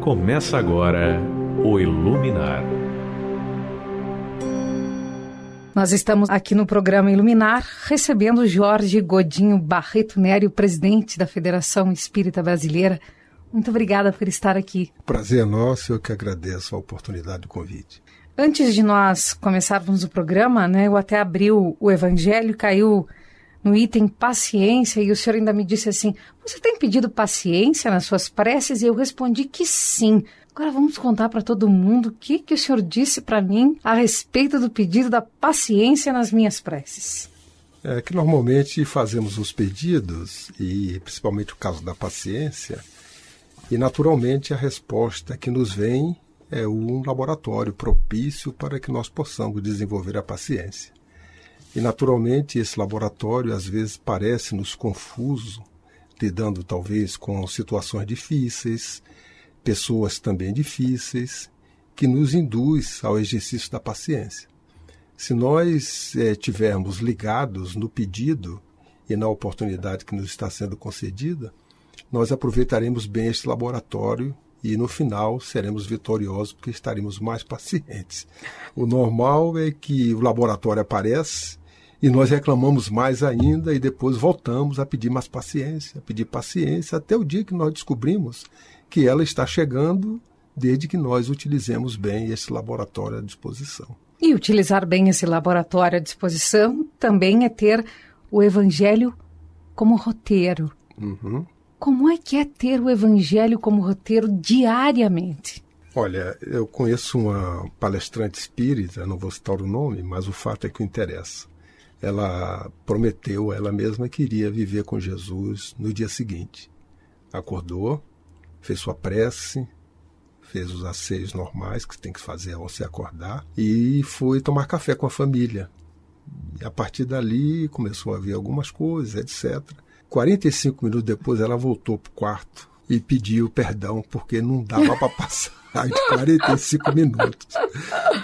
Começa agora o Iluminar. Nós estamos aqui no programa Iluminar, recebendo Jorge Godinho Barreto Nery, presidente da Federação Espírita Brasileira. Muito obrigada por estar aqui. Prazer é nosso, eu que agradeço a oportunidade do convite. Antes de nós começarmos o programa, eu até abri o Evangelho, caiu no item paciência, e o senhor ainda me disse assim: você tem pedido paciência nas suas preces? E eu respondi que sim. Agora vamos contar para todo mundo o que o senhor disse para mim a respeito do pedido da paciência nas minhas preces. É que normalmente fazemos os pedidos, e principalmente o caso da paciência, e naturalmente a resposta que nos vem é um laboratório propício para que nós possamos desenvolver a paciência. E naturalmente esse laboratório às vezes parece-nos confuso, lidando talvez com situações difíceis, pessoas também difíceis, que nos induz ao exercício da paciência. Se nós estivermos ligados no pedido e na oportunidade que nos está sendo concedida, nós aproveitaremos bem este laboratório e no final seremos vitoriosos porque estaremos mais pacientes. O normal é que o laboratório aparece e nós reclamamos mais ainda e depois voltamos a pedir mais paciência, a pedir paciência, até o dia que nós descobrimos que ela está chegando desde que nós utilizemos bem esse laboratório à disposição. E utilizar bem esse laboratório à disposição também é ter o Evangelho como roteiro. Uhum. Como é que é ter o Evangelho como roteiro diariamente? Olha, eu conheço uma palestrante espírita, não vou citar o nome, mas o fato é que interessa. Ela prometeu, ela mesma queria viver com Jesus no dia seguinte. Acordou, fez sua prece, fez os asseios normais que tem que fazer ao se acordar e foi tomar café com a família. E a partir dali começou a ver algumas coisas, etc. 45 minutos depois ela voltou para o quarto e pediu perdão porque não dava para passar de 45 minutos.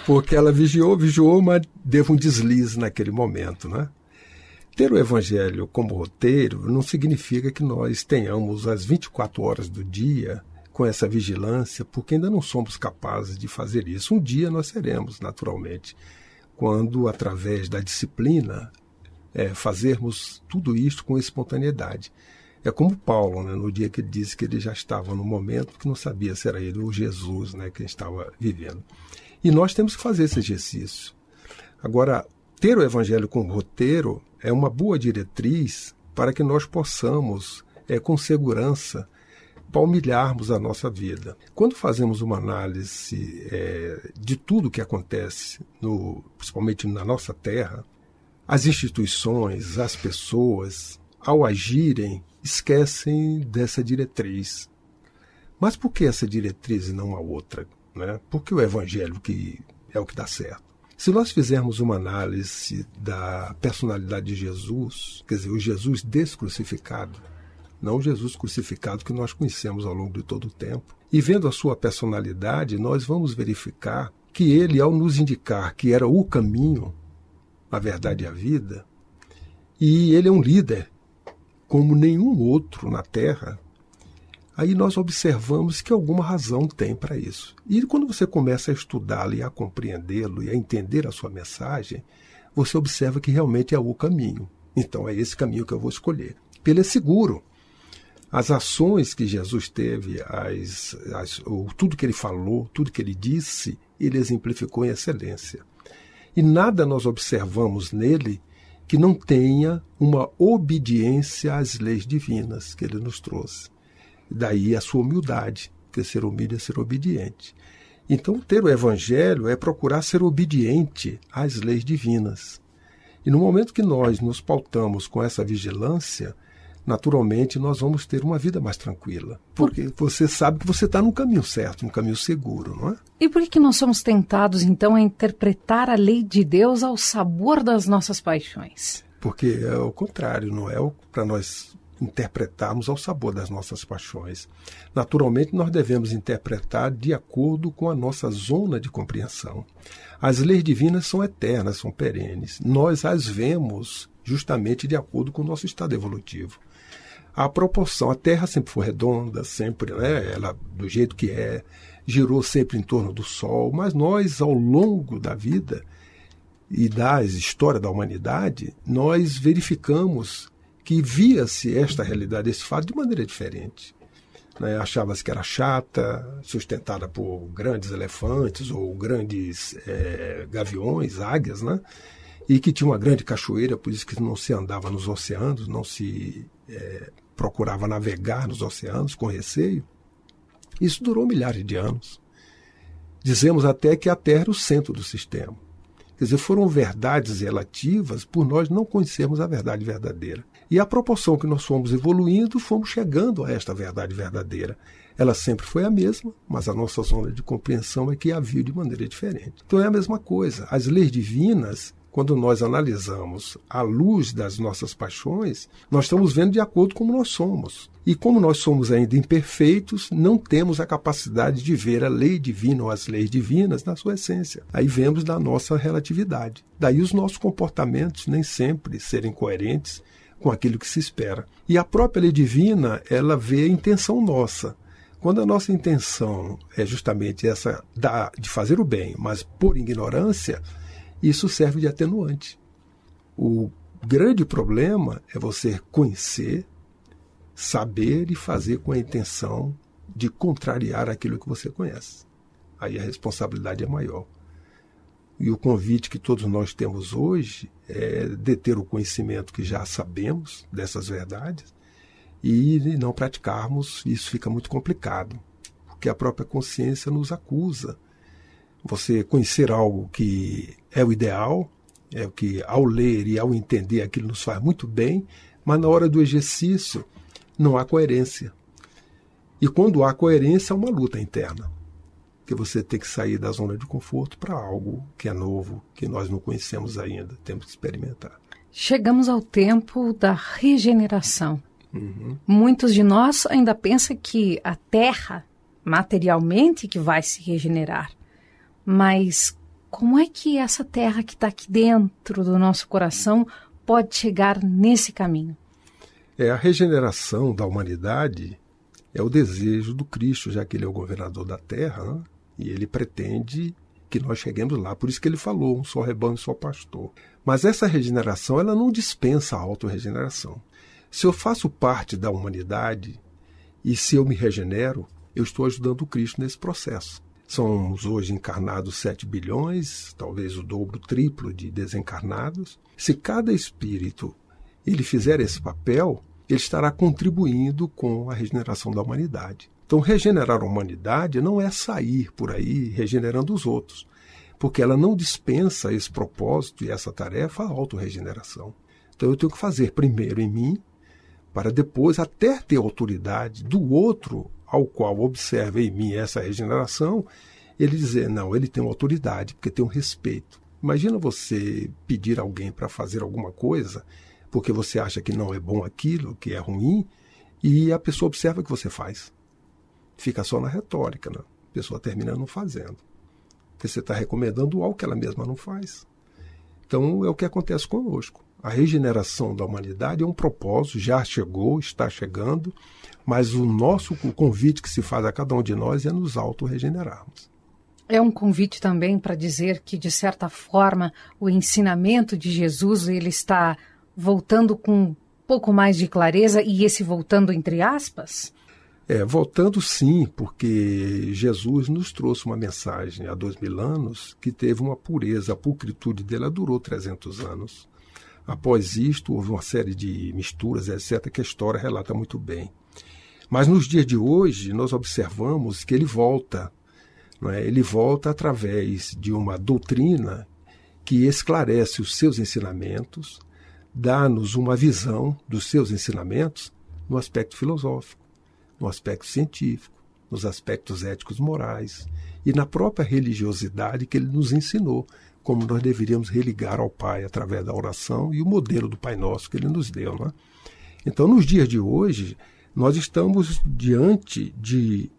Porque ela vigiou, mas deu um deslize naquele momento, né? Ter o Evangelho como roteiro não significa que nós tenhamos as 24 horas do dia com essa vigilância, porque ainda não somos capazes de fazer isso. Um dia nós seremos, naturalmente, quando, através da disciplina, fazermos tudo isso com espontaneidade. É como Paulo, no dia que ele disse que ele já estava no momento que não sabia se era ele ou Jesus, que ele estava vivendo. E nós temos que fazer esse exercício. Agora, ter o Evangelho como roteiro é uma boa diretriz para que nós possamos, com segurança, palmilharmos a nossa vida. Quando fazemos uma análise de tudo que acontece, principalmente na nossa terra, as instituições, as pessoas, ao agirem, esquecem dessa diretriz. Mas por que essa diretriz e não a outra? Por que o Evangelho que é o que dá certo? Se nós fizermos uma análise da personalidade de Jesus, quer dizer, o Jesus descrucificado, não o Jesus crucificado que nós conhecemos ao longo de todo o tempo, e vendo a sua personalidade, nós vamos verificar que ele, ao nos indicar que era o caminho, a verdade e a vida, e ele é um líder como nenhum outro na Terra, aí nós observamos que alguma razão tem para isso. E quando você começa a estudá-lo e a compreendê-lo e a entender a sua mensagem, você observa que realmente é o caminho. Então é esse caminho que eu vou escolher. Ele é seguro. As ações que Jesus teve, tudo que ele falou, tudo que ele disse, ele exemplificou em excelência. E nada nós observamos nele que não tenha uma obediência às leis divinas que ele nos trouxe. Daí a sua humildade, porque ser humilde é ser obediente. Então, ter o Evangelho é procurar ser obediente às leis divinas. E no momento que nós nos pautamos com essa vigilância, naturalmente nós vamos ter uma vida mais tranquila. Porque você sabe que você está no caminho certo, no caminho seguro, não é? E por que nós somos tentados, então, a interpretar a lei de Deus ao sabor das nossas paixões? Porque é o contrário, não é para nós interpretarmos ao sabor das nossas paixões. Naturalmente, nós devemos interpretar de acordo com a nossa zona de compreensão. As leis divinas são eternas, são perenes. Nós as vemos justamente de acordo com o nosso estado evolutivo. A proporção, a Terra sempre foi redonda, sempre, né, ela do jeito que é, girou sempre em torno do Sol, mas nós, ao longo da vida e da história da humanidade, nós verificamos que via-se esta realidade, esse fato, de maneira diferente. Né? Achava-se que era chata, sustentada por grandes elefantes ou grandes gaviões, águias, né? E que tinha uma grande cachoeira, por isso que não se andava nos oceanos, não se procurava navegar nos oceanos com receio. Isso durou milhares de anos. Dizemos até que a Terra era o centro do sistema. Quer dizer, foram verdades relativas por nós não conhecermos a verdade verdadeira. E à proporção que nós fomos evoluindo, fomos chegando a esta verdade verdadeira. Ela sempre foi a mesma, mas a nossa zona de compreensão é que a viu de maneira diferente. Então é a mesma coisa. As leis divinas, quando nós analisamos à luz das nossas paixões, nós estamos vendo de acordo com como nós somos. E como nós somos ainda imperfeitos, não temos a capacidade de ver a lei divina ou as leis divinas na sua essência. Aí vemos da nossa relatividade. Daí os nossos comportamentos nem sempre serem coerentes com aquilo que se espera. E a própria lei divina, ela vê a intenção nossa. Quando a nossa intenção é justamente essa de fazer o bem, mas por ignorância, isso serve de atenuante. O grande problema é você conhecer, saber e fazer com a intenção de contrariar aquilo que você conhece. Aí a responsabilidade é maior. E o convite que todos nós temos hoje é deter o conhecimento que já sabemos dessas verdades e não praticarmos. Isso fica muito complicado, porque a própria consciência nos acusa. Você conhecer algo que é o ideal, é o que ao ler e ao entender aquilo nos faz muito bem, mas na hora do exercício não há coerência. E quando há coerência, há uma luta interna. Que você tem que sair da zona de conforto para algo que é novo, que nós não conhecemos ainda, temos que experimentar. Chegamos ao tempo da regeneração. Muitos de nós ainda pensam que a Terra, materialmente, que vai se regenerar. Mas como é que essa Terra que está aqui dentro do nosso coração pode chegar nesse caminho? A regeneração da humanidade é o desejo do Cristo, já que ele é o governador da Terra, né? E ele pretende que nós cheguemos lá. Por isso que ele falou, um só rebanho, um só pastor. Mas essa regeneração, ela não dispensa a autorregeneração. Se eu faço parte da humanidade e se eu me regenero, eu estou ajudando o Cristo nesse processo. Somos hoje encarnados 7 bilhões, talvez o dobro, o triplo de desencarnados. Se cada espírito ele fizer esse papel, ele estará contribuindo com a regeneração da humanidade. Então, regenerar a humanidade não é sair por aí regenerando os outros, porque ela não dispensa esse propósito e essa tarefa, a autorregeneração. Então, eu tenho que fazer primeiro em mim, para depois até ter autoridade do outro ao qual observa em mim essa regeneração, ele dizer, não, ele tem uma autoridade, porque tem um respeito. Imagina você pedir a alguém para fazer alguma coisa, porque você acha que não é bom aquilo, que é ruim, e a pessoa observa o que você faz. Fica só na retórica, né? A pessoa termina não fazendo. Porque você está recomendando algo que ela mesma não faz. Então é o que acontece conosco. A regeneração da humanidade é um propósito, já chegou, está chegando, mas o convite que se faz a cada um de nós é nos autorregenerarmos. É um convite também para dizer que, de certa forma, o ensinamento de Jesus ele está voltando com um pouco mais de clareza, e esse voltando entre aspas? Voltando sim, porque Jesus nos trouxe uma mensagem há 2000 anos que teve uma pureza, a pulcritude dela durou 300 anos. Após isto, houve uma série de misturas, etc., que a história relata muito bem. Mas nos dias de hoje, nós observamos que ele volta. Não é? Ele volta através de uma doutrina que esclarece os seus ensinamentos, dá-nos uma visão dos seus ensinamentos no aspecto filosófico, no aspecto científico, nos aspectos éticos morais e na própria religiosidade que ele nos ensinou, como nós deveríamos religar ao Pai através da oração e o modelo do Pai Nosso que ele nos deu. Né? Então, nos dias de hoje, nós estamos diante de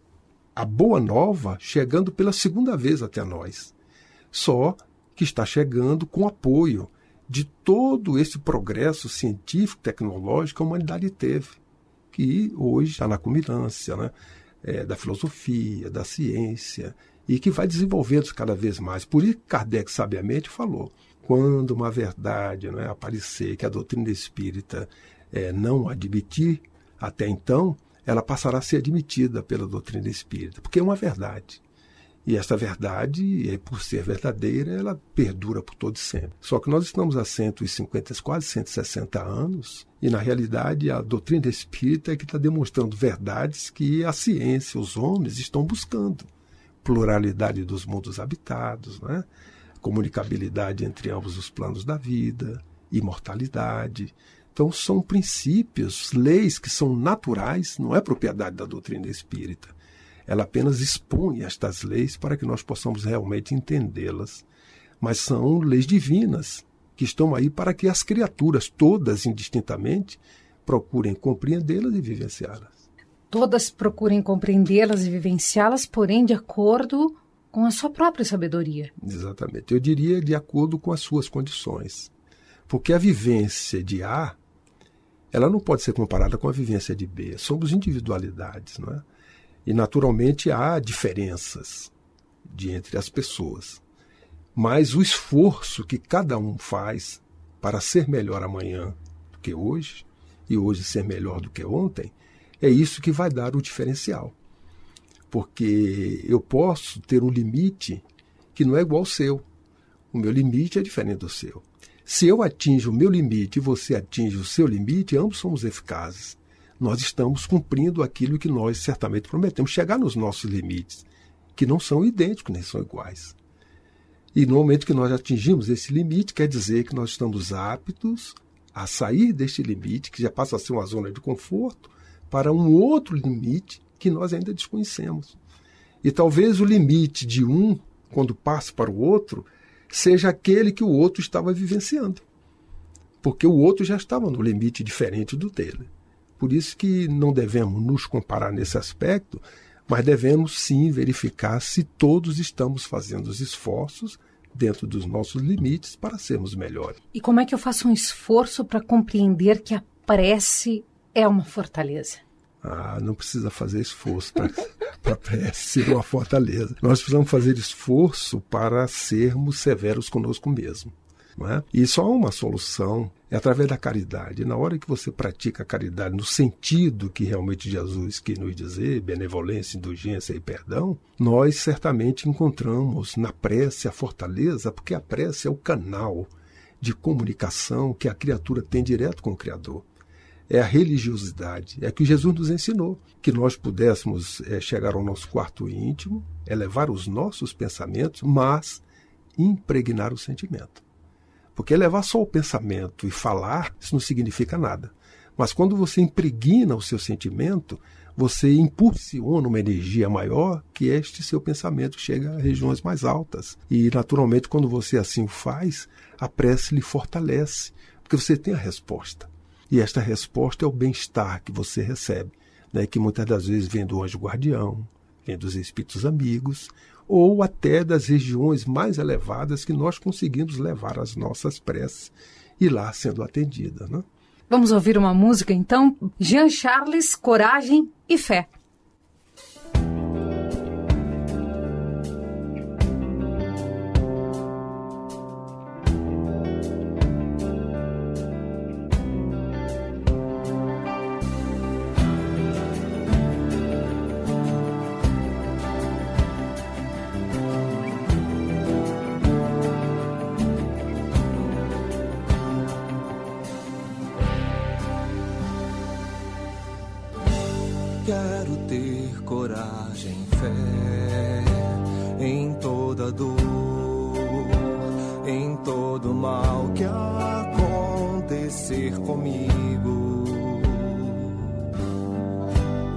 a boa nova chegando pela segunda vez até nós, só que está chegando com apoio de todo esse progresso científico, tecnológico que a humanidade teve. que hoje está na culminância, né? Da filosofia, da ciência, e que vai desenvolvendo cada vez mais. Por isso Kardec sabiamente falou, quando uma verdade, né, aparecer que a doutrina espírita não admitir, até então, ela passará a ser admitida pela doutrina espírita, porque é uma verdade. E essa verdade, por ser verdadeira, ela perdura por todo sempre. Só que nós estamos há 150, quase 160 anos, e na realidade a doutrina espírita é que está demonstrando verdades que a ciência, os homens estão buscando. Pluralidade dos mundos habitados, né? Comunicabilidade entre ambos os planos da vida, imortalidade. Então são princípios, leis que são naturais, não é propriedade da doutrina espírita. Ela apenas expõe estas leis para que nós possamos realmente entendê-las. Mas são leis divinas que estão aí para que as criaturas, todas indistintamente, procurem compreendê-las e vivenciá-las. Todas procurem compreendê-las e vivenciá-las, porém de acordo com a sua própria sabedoria. Exatamente. Eu diria de acordo com as suas condições. Porque a vivência de A, ela não pode ser comparada com a vivência de B. Somos individualidades, não é? E, naturalmente, há diferenças entre as pessoas. Mas o esforço que cada um faz para ser melhor amanhã do que hoje, e hoje ser melhor do que ontem, é isso que vai dar o diferencial. Porque eu posso ter um limite que não é igual ao seu. O meu limite é diferente do seu. Se eu atinjo o meu limite e você atinge o seu limite, ambos somos eficazes. Nós estamos cumprindo aquilo que nós certamente prometemos, chegar nos nossos limites, que não são idênticos, nem são iguais. E no momento que nós atingimos esse limite, quer dizer que nós estamos aptos a sair deste limite, que já passa a ser uma zona de conforto, para um outro limite que nós ainda desconhecemos. E talvez o limite de um, quando passa para o outro, seja aquele que o outro estava vivenciando. Porque o outro já estava no limite diferente do dele. Por isso que não devemos nos comparar nesse aspecto, mas devemos sim verificar se todos estamos fazendo os esforços dentro dos nossos limites para sermos melhores. E como é que eu faço um esforço para compreender que a prece é uma fortaleza? Não precisa fazer esforço para a prece ser uma fortaleza. Nós precisamos fazer esforço para sermos severos conosco mesmo. Não é? E só há uma solução, é através da caridade. Na hora que você pratica a caridade no sentido que realmente Jesus quis nos dizer, benevolência, indulgência e perdão, nós certamente encontramos na prece a fortaleza, porque a prece é o canal de comunicação que a criatura tem direto com o Criador. É a religiosidade, é que Jesus nos ensinou, que nós pudéssemos chegar ao nosso quarto íntimo, elevar os nossos pensamentos, mas impregnar o sentimento. Porque levar só o pensamento e falar, isso não significa nada. Mas quando você impregna o seu sentimento, você impulsiona uma energia maior que este seu pensamento chega a regiões mais altas. E, naturalmente, quando você assim o faz, a prece lhe fortalece, porque você tem a resposta. E esta resposta é o bem-estar que você recebe, né, que muitas das vezes vem do anjo guardião, vem dos espíritos amigos, ou até das regiões mais elevadas que nós conseguimos levar as nossas preces e lá sendo atendida, né? Vamos ouvir uma música então? Jean Charles, Coragem e Fé. Quero ter coragem, fé em toda dor, em todo mal que acontecer comigo.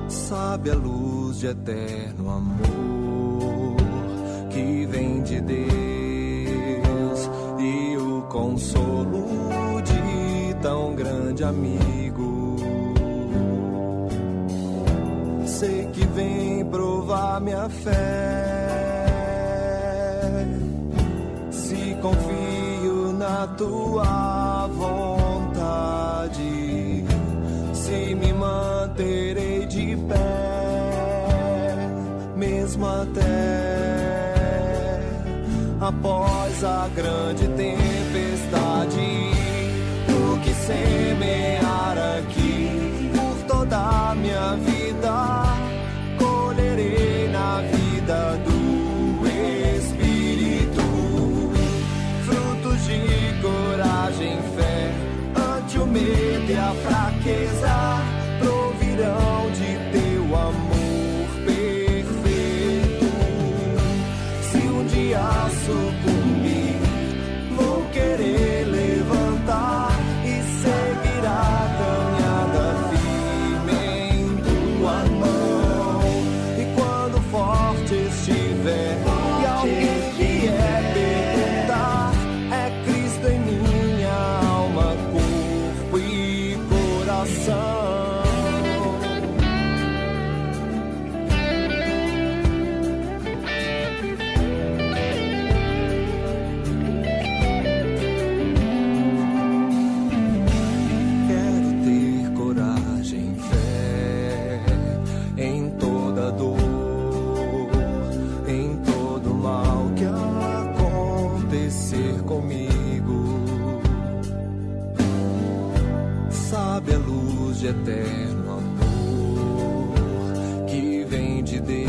Sabe a luz de eterno amor que vem de Deus e o consolo de tão grande amigo. Sei que vem provar minha fé, se confio na tua vontade, se me manda manterei de pé, mesmo até após a grande tempestade. O que semear aqui por toda a minha vida, colherei na vida do Espírito. Frutos de coragem, fé, ante o medo e a fraqueza, provirão de teu amor perfeito. Se um dia sucumbir, vou querer levantar e seguir a caminhada firme em tua mão. E quando forte estiver e alguém vier perguntar, é Cristo em minha alma, corpo e coração. Quero ter coragem, fé em toda dor, em todo mal que acontecer comigo. Sabe a luz de eterno amor que vem de Deus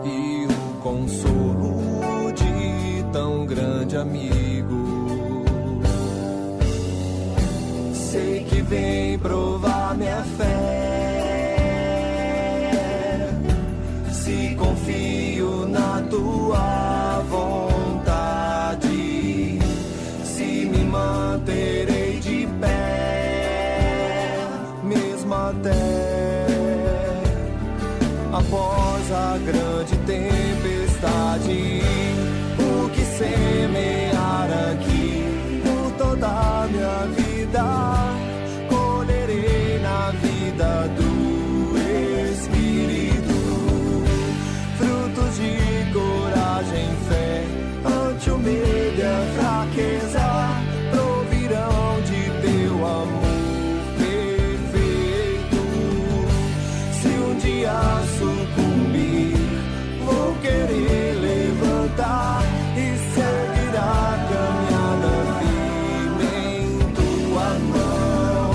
e o consolo de tão grande amigo. Sei que vem provar minha fé, se confio na tua vontade, se me manterei de pé, mesmo até após a grande tempestade. O que semear aqui por toda a minha vida, colherei na vida do Espírito. Frutos de coragem, fé, ante o medo e a fraqueza, provirão de teu amor perfeito. Se um dia sucumbir, vou querer levantar e seguir a caminhada firme em tua mão.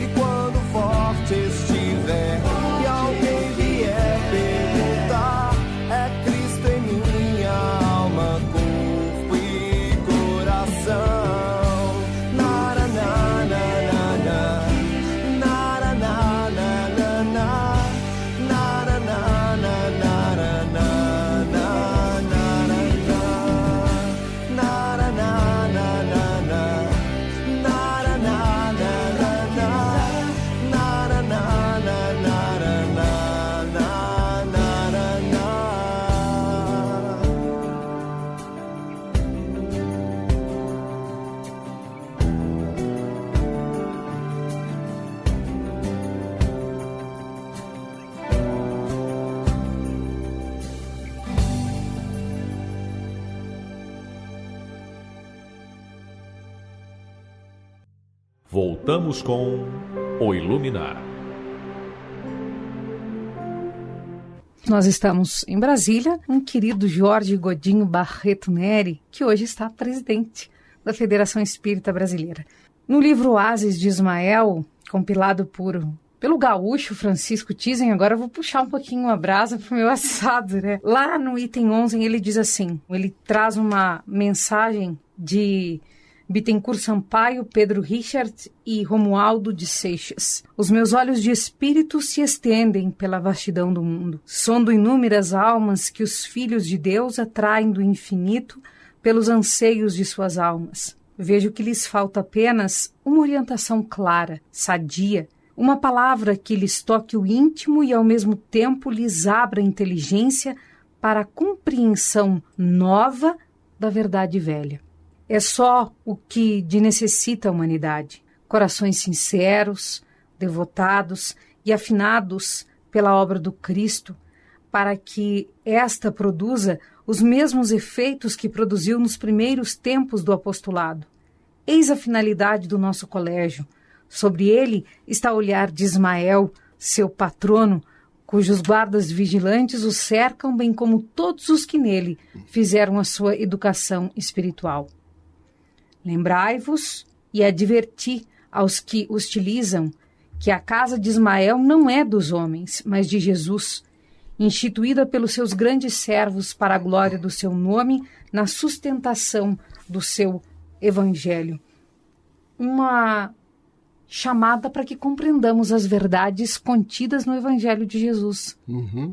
E quando forte estiver e alguém vier perguntar, é Cristo em minha alma, corpo e coração. Nara, na, na, na, na. Nara, na, na, na, na. Nara, na, na, nara, na, na, nara, na. Nara, na, na, na, na. Nara, na, na, na, na. Nara, na, na, nara, na, na, nara, na. Voltamos com O Iluminar. Nós estamos em Brasília, um querido Jorge Godinho Barreto Neri, que hoje está presidente da Federação Espírita Brasileira. No livro Oásis de Ismael, compilado pelo gaúcho Francisco Tizen, agora eu vou puxar um pouquinho a brasa para o meu assado, né? Lá no item 11 ele diz assim, ele traz uma mensagem de Bittencourt Sampaio, Pedro Richard e Romualdo de Seixas. Os meus olhos de espírito se estendem pela vastidão do mundo. Sondo inúmeras almas que os filhos de Deus atraem do infinito pelos anseios de suas almas. Vejo que lhes falta apenas uma orientação clara, sadia, uma palavra que lhes toque o íntimo e ao mesmo tempo lhes abra a inteligência para a compreensão nova da verdade velha. É só o que necessita a humanidade. Corações sinceros, devotados e afinados pela obra do Cristo, para que esta produza os mesmos efeitos que produziu nos primeiros tempos do apostolado. Eis a finalidade do nosso colégio, Sobre ele está o olhar de Ismael, seu patrono, cujos guardas vigilantes o cercam, bem como todos os que nele fizeram a sua educação espiritual. Lembrai-vos e adverti aos que hostilizam que a casa de Ismael não é dos homens, mas de Jesus, instituída pelos seus grandes servos para a glória do seu nome, na sustentação do seu evangelho. Uma chamada para que compreendamos as verdades contidas no evangelho de Jesus. Uhum.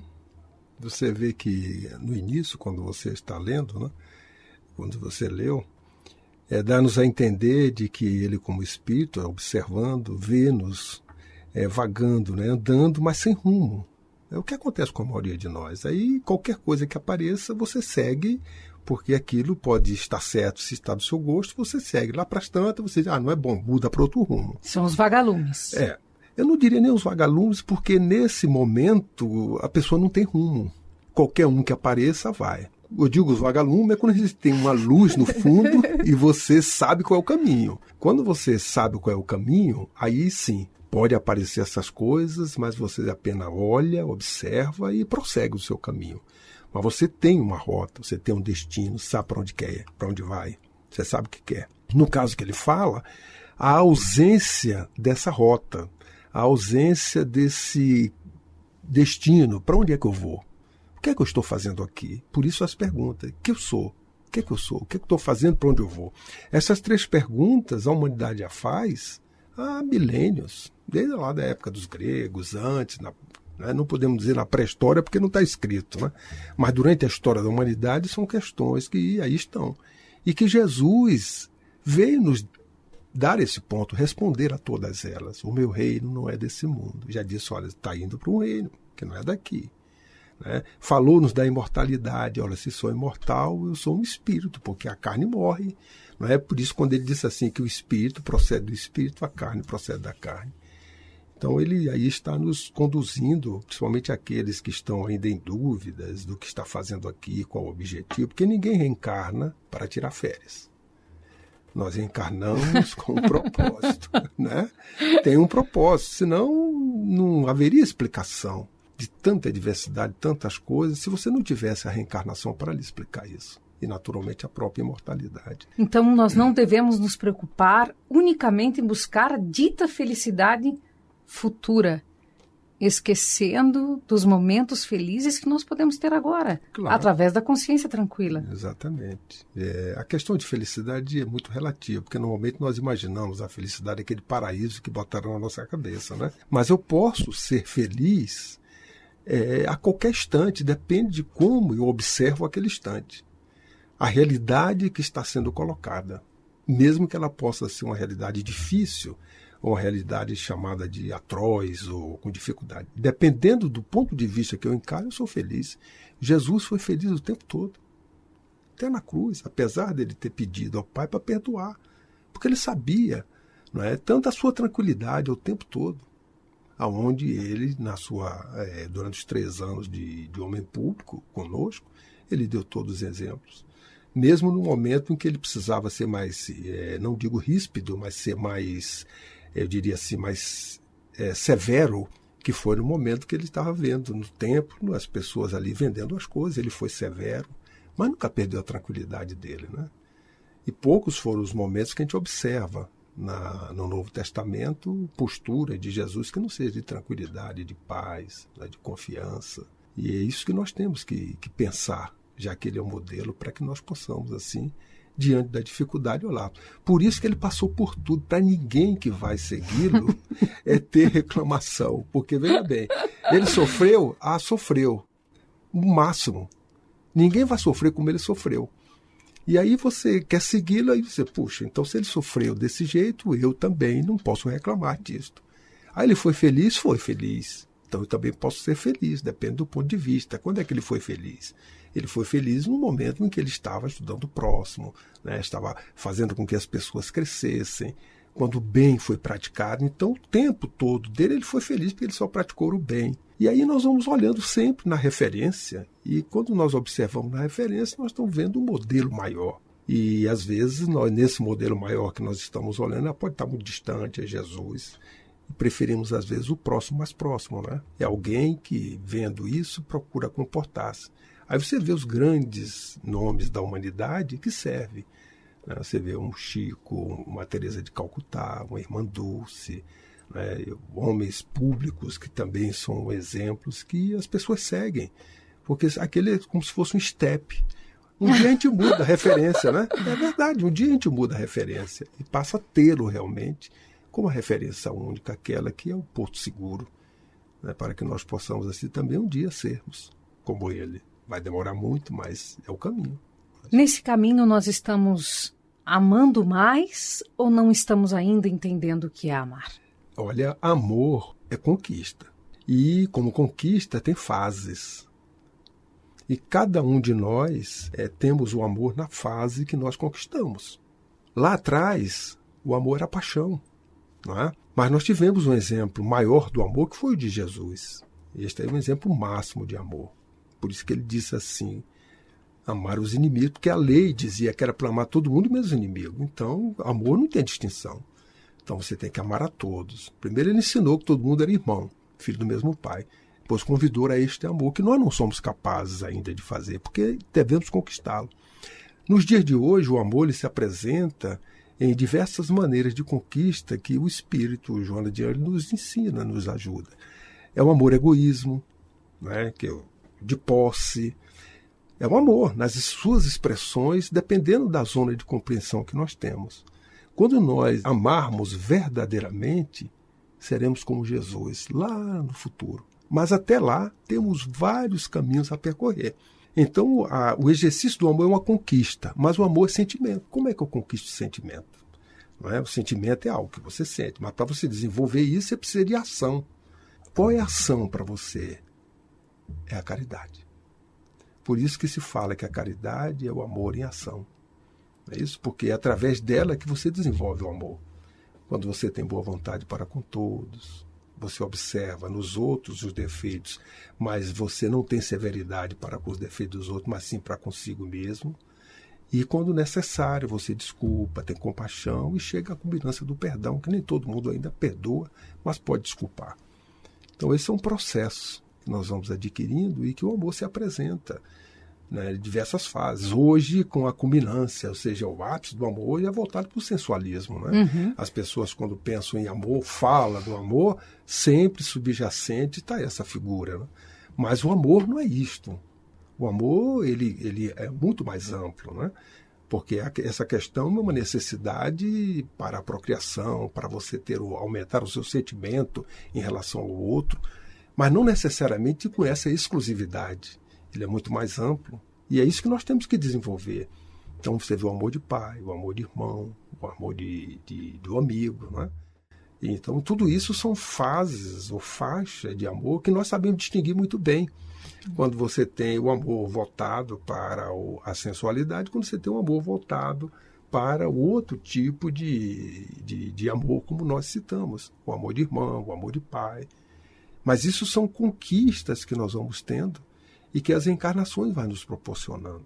Você vê que no início, quando você está lendo, né, quando você leu, dá-nos a entender de que ele, como espírito, observando, vê-nos vagando, né, andando, mas sem rumo. É o que acontece com a maioria de nós. Aí qualquer coisa que apareça, você segue, porque aquilo pode estar certo, se está do seu gosto, você segue. Lá para as tantas, você diz, não é bom, muda para outro rumo. São os vagalumes. Eu não diria nem os vagalumes, porque nesse momento a pessoa não tem rumo. Qualquer um que apareça, vai. Eu digo os vagalumes é quando eles têm uma luz no fundo e você sabe qual é o caminho. Quando você sabe qual é o caminho, aí sim, pode aparecer essas coisas, mas você apenas olha, observa e prossegue o seu caminho. Mas você tem uma rota, você tem um destino, sabe para onde quer, para onde vai, você sabe o que quer. No caso que ele fala, a ausência dessa rota, a ausência desse destino, para onde é que eu vou? O que é que eu estou fazendo aqui? Por isso as perguntas, quem eu sou? O que é que eu sou? O que é que eu estou fazendo? Para onde eu vou? Essas 3 perguntas a humanidade já faz há milênios, desde lá da época dos gregos, antes, não podemos dizer na pré-história porque não está escrito, né? Mas durante a história da humanidade são questões que aí estão. E que Jesus veio nos dar esse ponto, responder a todas elas. O meu reino não é desse mundo. Já disse, olha, está indo para um reino que não é daqui. Né? Falou-nos da imortalidade. Olha, se sou imortal, eu sou um espírito, porque a carne morre. Não é por isso quando ele disse assim que o espírito procede do espírito, a carne procede da carne. Então ele aí está nos conduzindo, principalmente aqueles que estão ainda em dúvidas do que está fazendo aqui, qual o objetivo, porque ninguém reencarna para tirar férias. Nós reencarnamos com um propósito, né? Tem um propósito, senão não haveria explicação de tanta diversidade, tantas coisas, se você não tivesse a reencarnação para lhe explicar isso. E, naturalmente, a própria imortalidade. Então, nós não devemos nos preocupar unicamente em buscar a dita felicidade futura, esquecendo dos momentos felizes que nós podemos ter agora, claro, através da consciência tranquila. Exatamente. A questão de felicidade é muito relativa, porque normalmente nós imaginamos a felicidade, aquele paraíso que botaram na nossa cabeça, né? Mas eu posso ser feliz a qualquer instante, depende de como eu observo aquele instante. A realidade que está sendo colocada, mesmo que ela possa ser uma realidade difícil, ou uma realidade chamada de atroz ou com dificuldade. Dependendo do ponto de vista que eu encaro, eu sou feliz. Jesus foi feliz o tempo todo. Até na cruz, apesar dele ter pedido ao Pai para perdoar. Porque ele sabia, não é, tanto a sua tranquilidade o tempo todo, aonde ele, durante os 3 anos de homem público conosco, ele deu todos os exemplos. Mesmo no momento em que ele precisava ser mais, não digo ríspido, mas ser mais, eu diria assim, mais severo, que foi no momento que ele estava vendo no templo, as pessoas ali vendendo as coisas, ele foi severo, mas nunca perdeu a tranquilidade dele, né? E poucos foram os momentos que a gente observa no Novo Testamento, postura de Jesus que não seja de tranquilidade, de paz, né, de confiança. E é isso que nós temos que pensar, já que ele é o modelo, para que nós possamos, assim, diante da dificuldade, olhar. Por isso que ele passou por tudo, para ninguém que vai segui-lo ter reclamação. Porque, veja bem, ele sofreu? Sofreu. O máximo. Ninguém vai sofrer como ele sofreu. E aí você quer segui-lo, aí você, puxa, então se ele sofreu desse jeito, eu também não posso reclamar disso. Aí ele foi feliz? Foi feliz. Então eu também posso ser feliz, depende do ponto de vista. Quando é que ele foi feliz? Ele foi feliz no momento em que ele estava ajudando o próximo, né? Estava fazendo com que as pessoas crescessem, quando o bem foi praticado. Então, o tempo todo dele, ele foi feliz porque ele só praticou o bem. E aí nós vamos olhando sempre na referência, e quando nós observamos na referência, nós estamos vendo um modelo maior. E, às vezes, nós, nesse modelo maior que nós estamos olhando, ela pode estar muito distante, é Jesus. E preferimos, às vezes, o próximo mais próximo, né? É alguém que, vendo isso, procura comportar-se. Aí você vê os grandes nomes da humanidade que servem. Né? Você vê um Chico, uma Teresa de Calcutá, uma Irmã Dulce, né? Homens públicos que também são exemplos que as pessoas seguem. Porque aquele é como se fosse um step. Um dia a gente muda a referência, né? É verdade, um dia a gente muda a referência e passa a tê-lo realmente como a referência única, aquela que é o porto seguro, né? Para que nós possamos assim também um dia sermos como ele. Vai demorar muito, mas é o caminho. Nesse caminho nós estamos amando mais ou não estamos ainda entendendo o que é amar? Olha, amor é conquista. E como conquista tem fases. E cada um de nós temos o amor na fase que nós conquistamos. Lá atrás, o amor era paixão, não é? Mas nós tivemos um exemplo maior do amor que foi o de Jesus. Este é um exemplo máximo de amor. Por isso que ele disse assim, amar os inimigos, porque a lei dizia que era para amar todo mundo, menos os inimigos. Então, amor não tem distinção. Então, você tem que amar a todos. Primeiro, ele ensinou que todo mundo era irmão, filho do mesmo pai. Depois, convidou a este amor, que nós não somos capazes ainda de fazer, porque devemos conquistá-lo. Nos dias de hoje, o amor ele se apresenta em diversas maneiras de conquista que o Espírito, o Joana de Ângeles, nos ensina, nos ajuda. É o amor egoísmo, né, que é de posse. É o amor nas suas expressões, dependendo da zona de compreensão que nós temos. Quando nós amarmos verdadeiramente, seremos como Jesus, lá no futuro. Mas até lá, temos vários caminhos a percorrer. Então, o exercício do amor é uma conquista, mas o amor é sentimento. Como é que eu conquisto o sentimento? Não é? O sentimento é algo que você sente, mas para você desenvolver isso, você precisa de ação. Qual é a ação para você? É a caridade. Por isso que se fala que a caridade é o amor em ação. É isso? Porque é através dela que você desenvolve o amor. Quando você tem boa vontade para com todos, você observa nos outros os defeitos, mas você não tem severidade para com os defeitos dos outros, mas sim para consigo mesmo. E quando necessário, você desculpa, tem compaixão e chega à combinância do perdão, que nem todo mundo ainda perdoa, mas pode desculpar. Então esse é um processo que nós vamos adquirindo e que o amor se apresenta, né, em diversas fases. Hoje, com a culminância, ou seja, o ápice do amor hoje é voltado para o sensualismo. Né? Uhum. As pessoas, quando pensam em amor, falam do amor, sempre subjacente está essa figura. Né? Mas o amor não é isto. O amor ele é muito mais amplo, né? Porque essa questão é uma necessidade para a procriação, para você aumentar o seu sentimento em relação ao outro, mas não necessariamente com essa exclusividade. Ele é muito mais amplo e é isso que nós temos que desenvolver. Então você vê o amor de pai, o amor de irmão, o amor do amigo, né? Então tudo isso são fases ou faixas de amor que nós sabemos distinguir muito bem. Quando você tem o amor voltado para a sensualidade, quando você tem o amor voltado para o outro tipo de amor, como nós citamos, o amor de irmão, o amor de pai. Mas isso são conquistas que nós vamos tendo e que as encarnações vão nos proporcionando.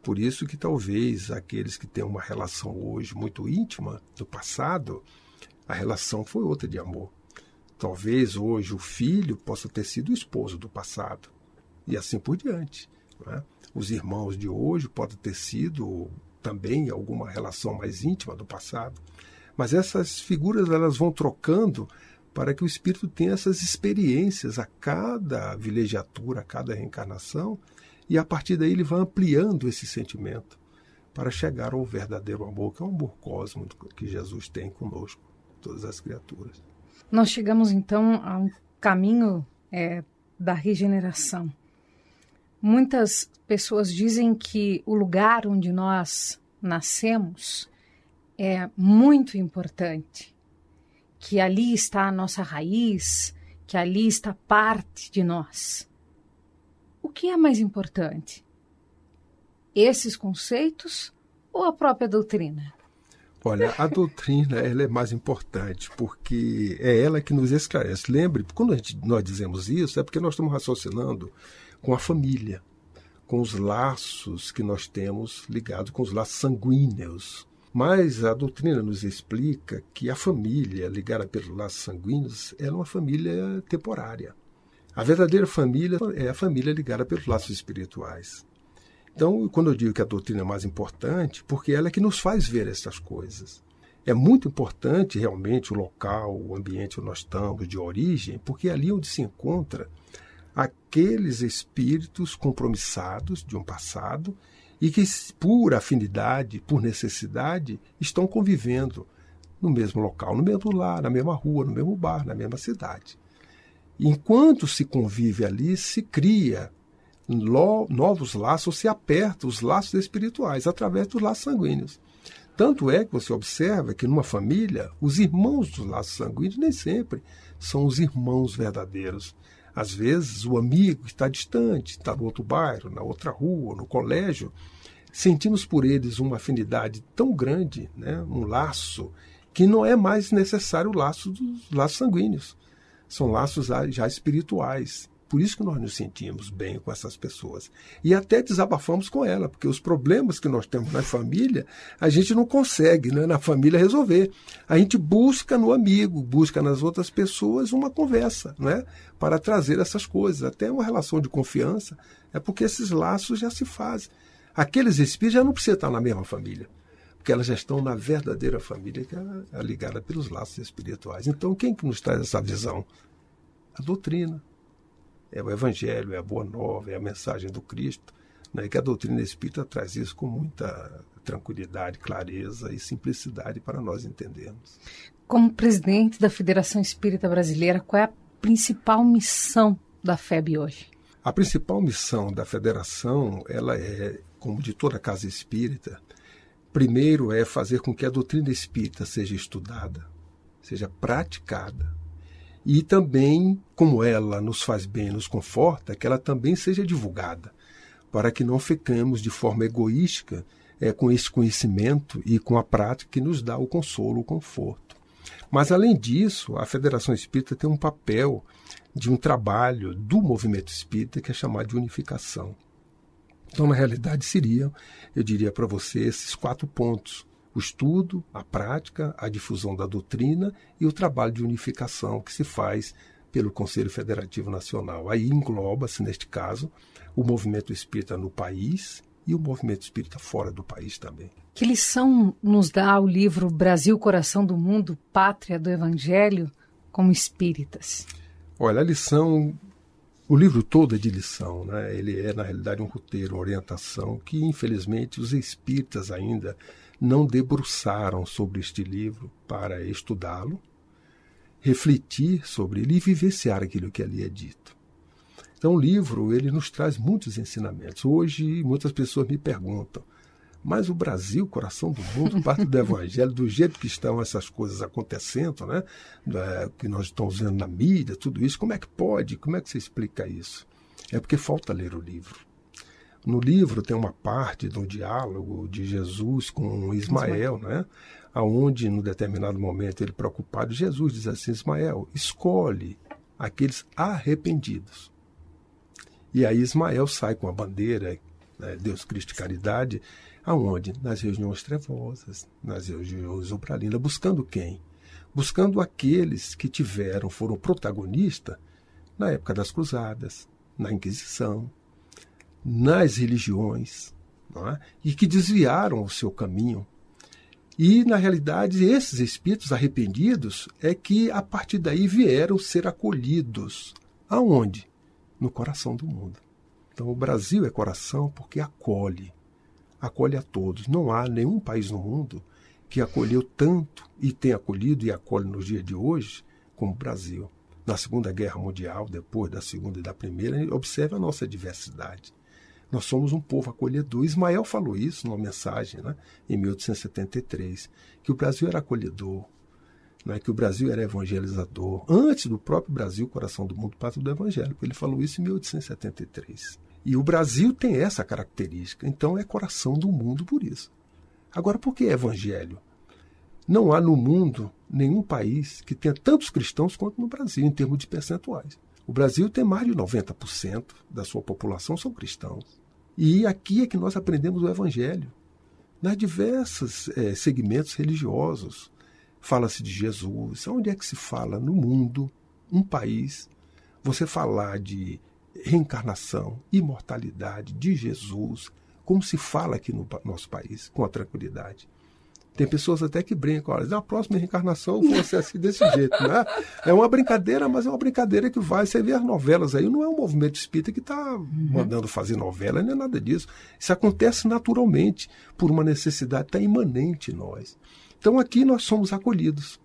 Por isso que talvez aqueles que têm uma relação hoje muito íntima do passado, a relação foi outra de amor. Talvez hoje o filho possa ter sido o esposo do passado e assim por diante. Né? Os irmãos de hoje podem ter sido também alguma relação mais íntima do passado. Mas essas figuras elas vão trocando para que o espírito tenha essas experiências a cada vilegiatura, a cada reencarnação, e a partir daí ele vai ampliando esse sentimento para chegar ao verdadeiro amor, que é o amor cósmico que Jesus tem conosco, todas as criaturas. Nós chegamos então a um caminho da regeneração. Muitas pessoas dizem que o lugar onde nós nascemos é muito importante, que ali está a nossa raiz, que ali está parte de nós. O que é mais importante? Esses conceitos ou a própria doutrina? Olha, a doutrina ela é mais importante, porque é ela que nos esclarece. Lembre, quando nós dizemos isso, é porque nós estamos raciocinando com a família, com os laços que nós temos ligados com os laços sanguíneos. Mas a doutrina nos explica que a família ligada pelos laços sanguíneos é uma família temporária. A verdadeira família é a família ligada pelos laços espirituais. Então, quando eu digo que a doutrina é mais importante, porque ela é que nos faz ver essas coisas. É muito importante realmente o local, o ambiente onde nós estamos, de origem, porque é ali onde se encontra aqueles espíritos compromissados de um passado e que, por afinidade, por necessidade, estão convivendo no mesmo local, no mesmo lar, na mesma rua, no mesmo bar, na mesma cidade. Enquanto se convive ali, se cria novos laços, se aperta os laços espirituais através dos laços sanguíneos. Tanto é que você observa que numa família, os irmãos dos laços sanguíneos nem sempre são os irmãos verdadeiros. Às vezes, o amigo que está distante, está no outro bairro, na outra rua, no colégio, sentimos por eles uma afinidade tão grande, né, um laço, que não é mais necessário o laço dos laços sanguíneos. São laços já espirituais. Por isso que nós nos sentimos bem com essas pessoas. E até desabafamos com ela, porque os problemas que nós temos na família, a gente não consegue, né, na família resolver. A gente busca no amigo, busca nas outras pessoas uma conversa, né, para trazer essas coisas. Até uma relação de confiança, é porque esses laços já se fazem. Aqueles espíritos já não precisam estar na mesma família, porque elas já estão na verdadeira família, que é ligada pelos laços espirituais. Então, quem que nos traz essa visão? A doutrina. É o Evangelho, é a Boa Nova, é a mensagem do Cristo, né? Que a doutrina espírita traz isso com muita tranquilidade, clareza e simplicidade para nós entendermos. Como presidente da Federação Espírita Brasileira, qual é a principal missão da FEB hoje? A principal missão da federação, ela é, como de toda casa espírita, primeiro é fazer com que a doutrina espírita seja estudada, seja praticada, e também, como ela nos faz bem, nos conforta, que ela também seja divulgada, para que não fiquemos de forma egoística com esse conhecimento e com a prática que nos dá o consolo, o conforto. Mas, além disso, a Federação Espírita tem um papel de um trabalho do movimento espírita que é chamado de unificação. Então, na realidade, seriam, eu diria para você, esses 4 pontos. O estudo, a prática, a difusão da doutrina e o trabalho de unificação que se faz pelo Conselho Federativo Nacional. Aí engloba-se, neste caso, o movimento espírita no país e o movimento espírita fora do país também. Que lição nos dá o livro Brasil, Coração do Mundo, Pátria do Evangelho, como espíritas? Olha, a lição, o livro todo é de lição, né? Ele é, na realidade, um roteiro, uma orientação que, infelizmente, os espíritas ainda não debruçaram sobre este livro para estudá-lo, refletir sobre ele e vivenciar aquilo que ali é dito. Então o livro ele nos traz muitos ensinamentos. Hoje muitas pessoas me perguntam, mas o Brasil, coração do mundo, parte do Evangelho, do jeito que estão essas coisas acontecendo, né? Que nós estamos vendo na mídia, tudo isso, como é que pode? Como é que você explica isso? É porque falta ler o livro. No livro tem uma parte do diálogo de Jesus com Ismael, né? Onde, num determinado momento, ele preocupado, Jesus diz assim, Ismael, escolhe aqueles arrependidos. E aí Ismael sai com a bandeira, né, Deus, Cristo e Caridade, aonde? Nas regiões trevosas, nas regiões umbralinas, buscando quem? Buscando aqueles que foram protagonistas na época das cruzadas, na Inquisição, nas religiões, não é? E que desviaram o seu caminho. E, na realidade, esses espíritos arrependidos é que, a partir daí, vieram ser acolhidos. Aonde? No coração do mundo. Então, o Brasil é coração porque acolhe a todos. Não há nenhum país no mundo que acolheu tanto e tem acolhido e acolhe nos dias de hoje como o Brasil. Na Segunda Guerra Mundial, depois da Segunda e da Primeira, observe a nossa diversidade. Nós somos um povo acolhedor. Ismael falou isso numa mensagem, né, em 1873, que o Brasil era acolhedor, né, que o Brasil era evangelizador, antes do próprio Brasil, coração do mundo, pátria do Evangelho. Ele falou isso em 1873. E o Brasil tem essa característica, então é coração do mundo por isso. Agora, por que Evangelho? Não há no mundo nenhum país que tenha tantos cristãos quanto no Brasil, em termos de percentuais. O Brasil tem mais de 90% da sua população são cristãos. E aqui é que nós aprendemos o Evangelho. Nas diversos segmentos religiosos, fala-se de Jesus. Onde é que se fala no mundo, um país, você falar de reencarnação, imortalidade de Jesus, como se fala aqui no nosso país, com a tranquilidade? Tem pessoas até que brincam, olha, na próxima reencarnação eu vou ser assim desse jeito, né? É uma brincadeira, mas é uma brincadeira que vai. Você vê as novelas aí, não é um movimento espírita que está mandando fazer novela, não é nada disso. Isso acontece naturalmente, por uma necessidade tão imanente em nós. Então aqui nós somos acolhidos,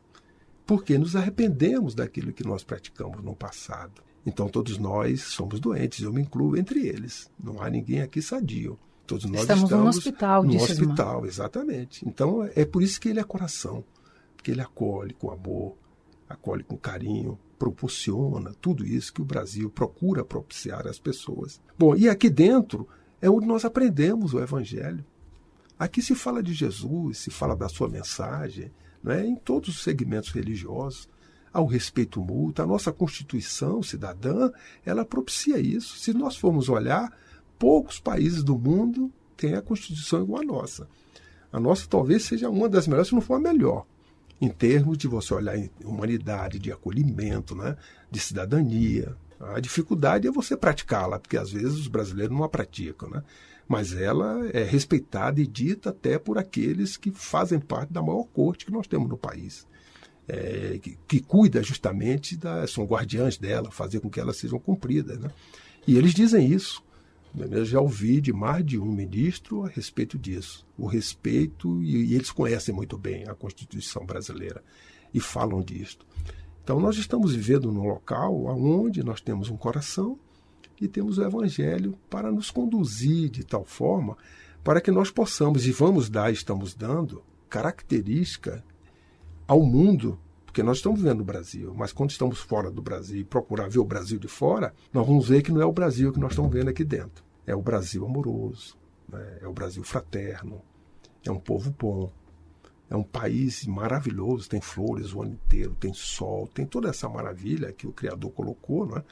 porque nos arrependemos daquilo que nós praticamos no passado. Então todos nós somos doentes, eu me incluo entre eles. Não há ninguém aqui sadio. Todos nós estamos no hospital, no hospital, exatamente. Então é por isso que ele é coração, porque ele acolhe com amor, acolhe com carinho, proporciona tudo isso que o Brasil procura propiciar às pessoas. Bom, e aqui dentro é onde nós aprendemos o Evangelho. Aqui se fala de Jesus, se fala da sua mensagem, né, em todos os segmentos religiosos. Há o respeito mútuo, a nossa Constituição cidadã, ela propicia isso. Se nós formos olhar, poucos países do mundo têm a Constituição igual a nossa. A nossa talvez seja uma das melhores, se não for a melhor, em termos de você olhar em humanidade, de acolhimento, né, de cidadania. A dificuldade é você praticá-la, porque às vezes os brasileiros não a praticam, né? Mas ela é respeitada e dita até por aqueles que fazem parte da maior corte que nós temos no país. Que cuida justamente, são guardiães dela, fazer com que elas sejam cumpridas, né? E eles dizem isso. Eu já ouvi de mais de um ministro a respeito disso. O respeito, e eles conhecem muito bem a Constituição brasileira e falam disso. Então nós estamos vivendo num local onde nós temos um coração e temos o Evangelho para nos conduzir de tal forma para que nós possamos, e estamos dando, característica ao mundo, porque nós estamos vivendo no Brasil, mas quando estamos fora do Brasil e procurar ver o Brasil de fora, nós vamos ver que não é o Brasil que nós estamos vendo aqui dentro. É o Brasil amoroso, né? É o Brasil fraterno, é um povo bom, é um país maravilhoso, tem flores o ano inteiro, tem sol, tem toda essa maravilha que o Criador colocou, né?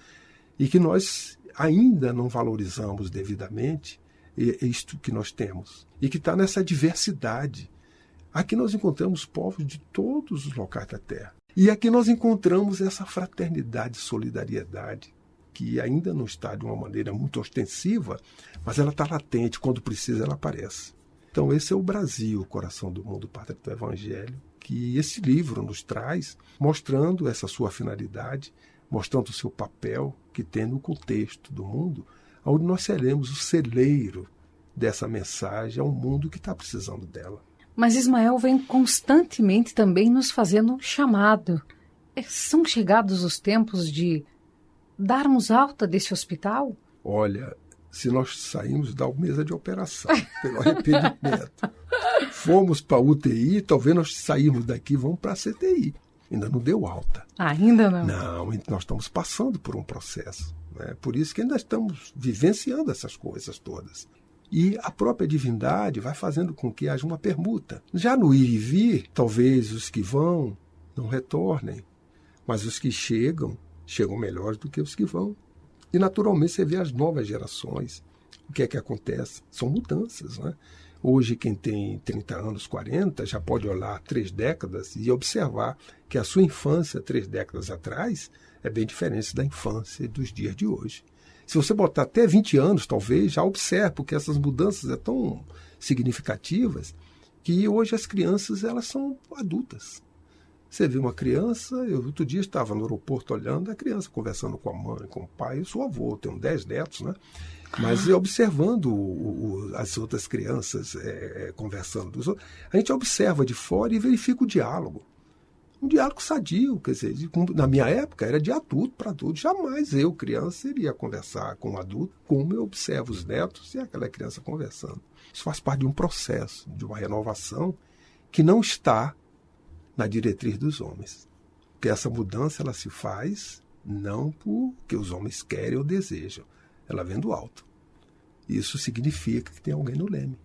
E que nós ainda não valorizamos devidamente isto que nós temos, e que está nessa diversidade. Aqui nós encontramos povos de todos os locais da Terra. E aqui nós encontramos essa fraternidade e solidariedade, que ainda não está de uma maneira muito ostensiva, mas ela está latente, quando precisa ela aparece. Então esse é o Brasil, o coração do mundo, pátria do Evangelho, que esse livro nos traz, mostrando essa sua finalidade, mostrando o seu papel que tem no contexto do mundo, onde nós seremos o celeiro dessa mensagem ao mundo que está precisando dela. Mas Ismael vem constantemente também nos fazendo um chamado. São chegados os tempos de darmos alta desse hospital? Olha, se nós saímos da mesa de operação, pelo arrependimento, fomos para a UTI, talvez nós saímos daqui e vamos para a CTI. Ainda não deu alta. Ainda não? Não, nós estamos passando por um processo, né? Por isso que ainda estamos vivenciando essas coisas todas. E a própria divindade vai fazendo com que haja uma permuta. Já no ir e vir, talvez os que vão não retornem, mas os que chegam melhores do que os que vão. E naturalmente você vê as novas gerações. O que é que acontece? São mudanças, né? Hoje quem tem 30 anos, 40, já pode olhar 3 décadas e observar que a sua infância 3 décadas atrás é bem diferente da infância dos dias de hoje. Se você botar até 20 anos, talvez, já observe, porque essas mudanças são tão significativas que hoje as crianças elas são adultas. Você vê uma criança, eu outro dia estava no aeroporto olhando a criança conversando com a mãe, com o pai, eu sou avô, tenho 10 netos, né? Mas observando as outras crianças conversando, a gente observa de fora e verifica o diálogo. Um diálogo sadio, quer dizer, na minha época era de adulto para adulto. Jamais eu, criança, iria conversar com um adulto como eu observo os netos e aquela criança conversando. Isso faz parte de um processo, de uma renovação que não está na diretriz dos homens. Porque essa mudança ela se faz não porque os homens querem ou desejam. Ela vem do alto. Isso significa que tem alguém no leme,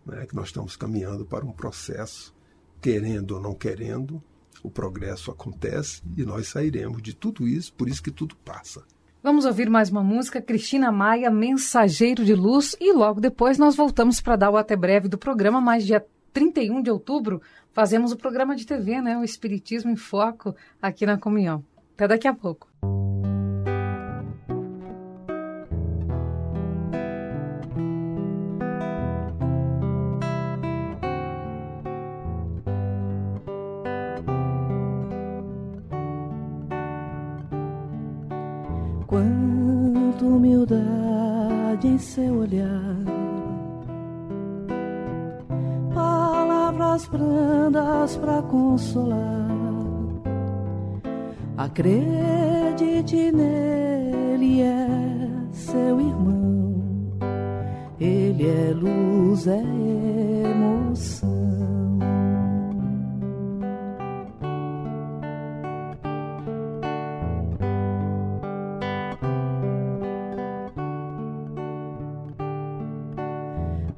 né? Que nós estamos caminhando para um processo, querendo ou não querendo, o progresso acontece e nós sairemos de tudo isso, por isso que tudo passa. Vamos ouvir mais uma música, Cristina Maia, Mensageiro de Luz, e logo depois nós voltamos para dar o até breve do programa, mas dia 31 de outubro fazemos o programa de TV, né? O Espiritismo em Foco aqui na Comunhão. Até daqui a pouco. Quanta humildade em seu olhar, palavras brandas pra consolar. Acredite nele, é seu irmão. Ele é luz, é emoção.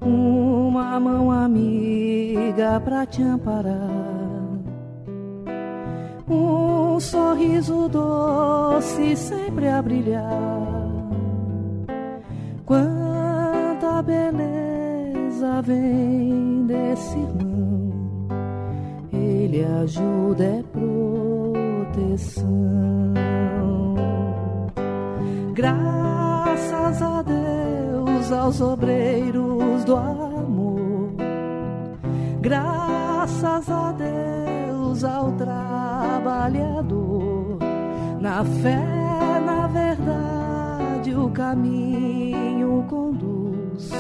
Uma mão amiga pra te amparar, um sorriso doce sempre a brilhar. Quanta beleza vem desse irmão, ele ajuda, é proteção. Graças a Deus, aos obreiros do amor, graças a Deus ao trabalhador, na fé, na verdade, o caminho conduz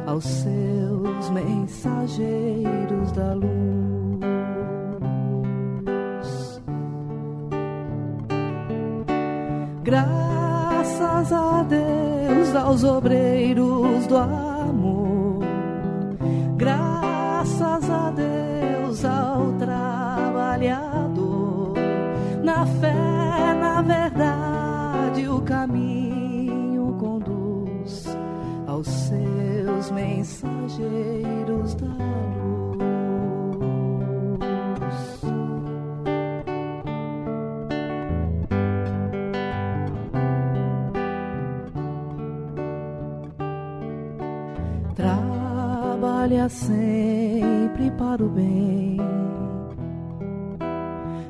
aos seus mensageiros da luz. Graças a Deus, aos obreiros do amor, graças a Deus ao trabalhador, na fé, na verdade, o caminho conduz aos seus mensageiros da luz. Trabalha sempre para o bem,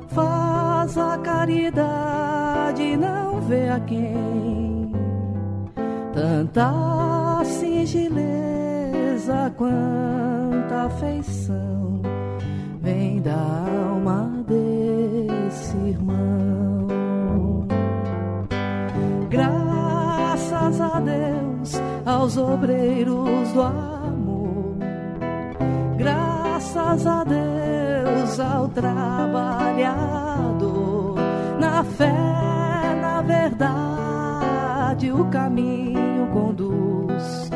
faz a caridade, não vê a quem. Tanta singeleza, quanta afeição vem da alma desse irmão. Graças a Deus, aos obreiros do amor, graças a Deus ao trabalhador, na fé, na verdade, o caminho conduz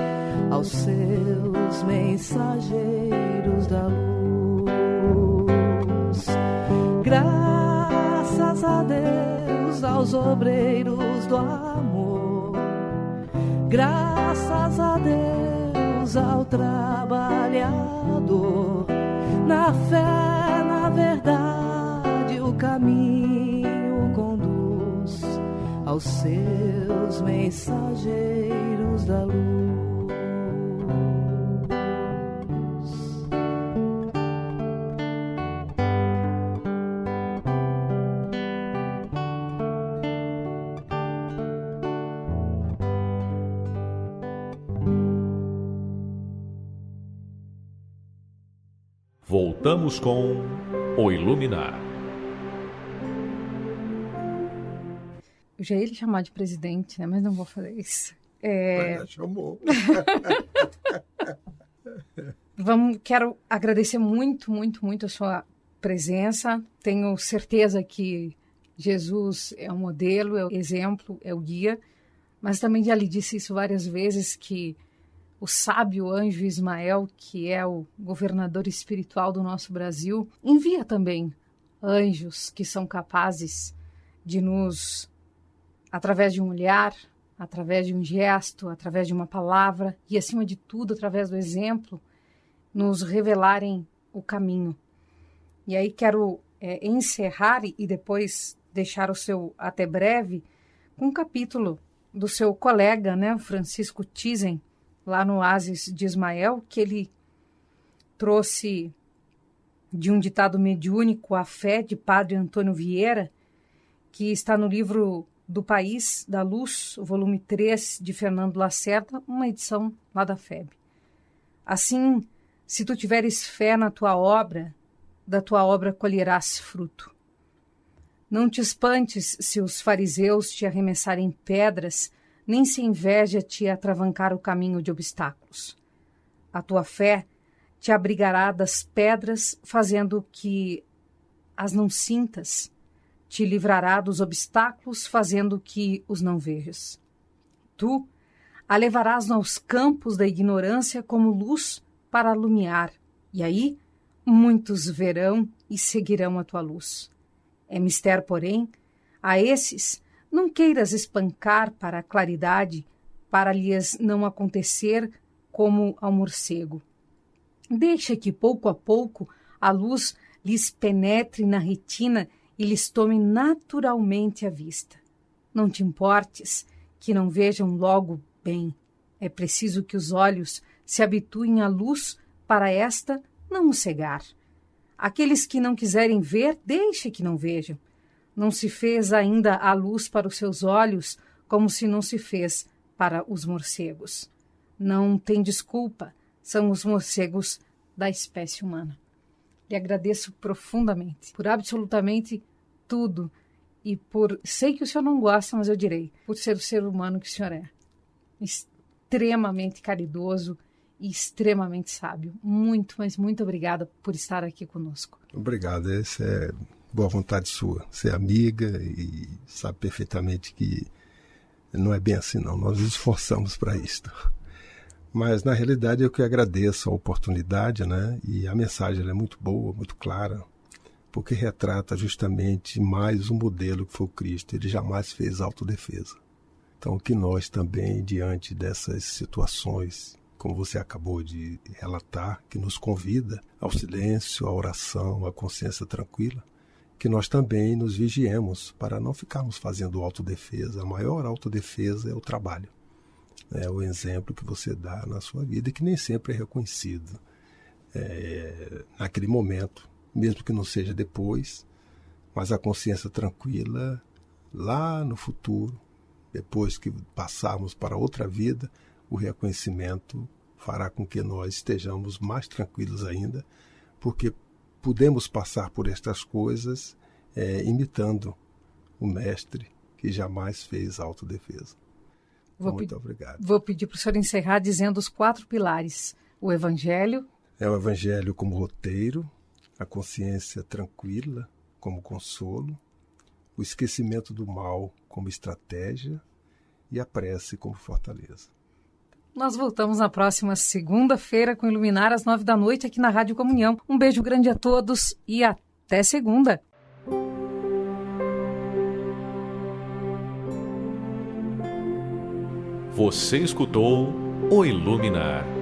aos seus mensageiros da luz. Graças a Deus, aos obreiros do amor, graças a Deus ao trabalhador, na fé, na verdade, o caminho conduz aos seus mensageiros da luz. Voltamos com o Iluminar. Eu já ia lhe chamar de presidente, né? Mas não vou fazer isso. Chamou. Quero agradecer muito, muito, muito a sua presença. Tenho certeza que Jesus é o modelo, é o exemplo, é o guia. Mas também já lhe disse isso várias vezes, que o sábio anjo Ismael, que é o governador espiritual do nosso Brasil, envia também anjos que são capazes de nos, através de um olhar, através de um gesto, através de uma palavra e, acima de tudo, através do exemplo, nos revelarem o caminho. E aí quero encerrar e depois deixar o seu até breve com um capítulo do seu colega, né, o Francisco Thyssen, lá no Oásis de Ismael, que ele trouxe de um ditado mediúnico, A Fé, de Padre Antônio Vieira, que está no livro do País da Luz, o volume 3, de Fernando Lacerda, uma edição lá da FEB. Assim, se tu tiveres fé na tua obra, da tua obra colherás fruto. Não te espantes se os fariseus te arremessarem pedras, nem se inveja te atravancar o caminho de obstáculos. A tua fé te abrigará das pedras, fazendo que as não sintas, te livrará dos obstáculos, fazendo que os não vejas. Tu a levarás aos campos da ignorância como luz para alumiar, e aí muitos verão e seguirão a tua luz. É mister, porém, a esses não queiras espancar para a claridade, para lhes não acontecer como ao morcego. Deixa que pouco a pouco a luz lhes penetre na retina e lhes tome naturalmente a vista. Não te importes que não vejam logo bem. É preciso que os olhos se habituem à luz para esta não os cegar. Aqueles que não quiserem ver, deixe que não vejam. Não se fez ainda a luz para os seus olhos, como se não se fez para os morcegos. Não tem desculpa, são os morcegos da espécie humana. Lhe agradeço profundamente por absolutamente tudo e por, sei que o senhor não gosta, mas eu direi, por ser o ser humano que o senhor é. Extremamente caridoso e extremamente sábio. Muito, mas muito obrigada por estar aqui conosco. Obrigado, essa é boa vontade sua. Você é amiga e sabe perfeitamente que não é bem assim não, nós nos esforçamos para isto. Mas na realidade eu que agradeço a oportunidade, né? E a mensagem ela é muito boa, muito clara, porque retrata justamente mais um modelo que foi o Cristo. Ele jamais fez autodefesa. Então que nós também, diante dessas situações, como você acabou de relatar, que nos convida ao silêncio, à oração, à consciência tranquila, que nós também nos vigiemos para não ficarmos fazendo autodefesa. A maior autodefesa é o trabalho. É o exemplo que você dá na sua vida e que nem sempre é reconhecido naquele momento, mesmo que não seja depois, mas a consciência tranquila lá no futuro, depois que passarmos para outra vida, o reconhecimento fará com que nós estejamos mais tranquilos ainda, porque podemos passar por estas coisas imitando o mestre que jamais fez autodefesa. Muito obrigado. Vou pedir para o senhor encerrar dizendo os 4 pilares. O Evangelho. É o Evangelho como roteiro, a consciência tranquila como consolo, o esquecimento do mal como estratégia e a prece como fortaleza. Nós voltamos na próxima segunda-feira com Iluminar às 9 da noite aqui na Rádio Comunhão. Um beijo grande a todos e até segunda. Você escutou o Iluminar.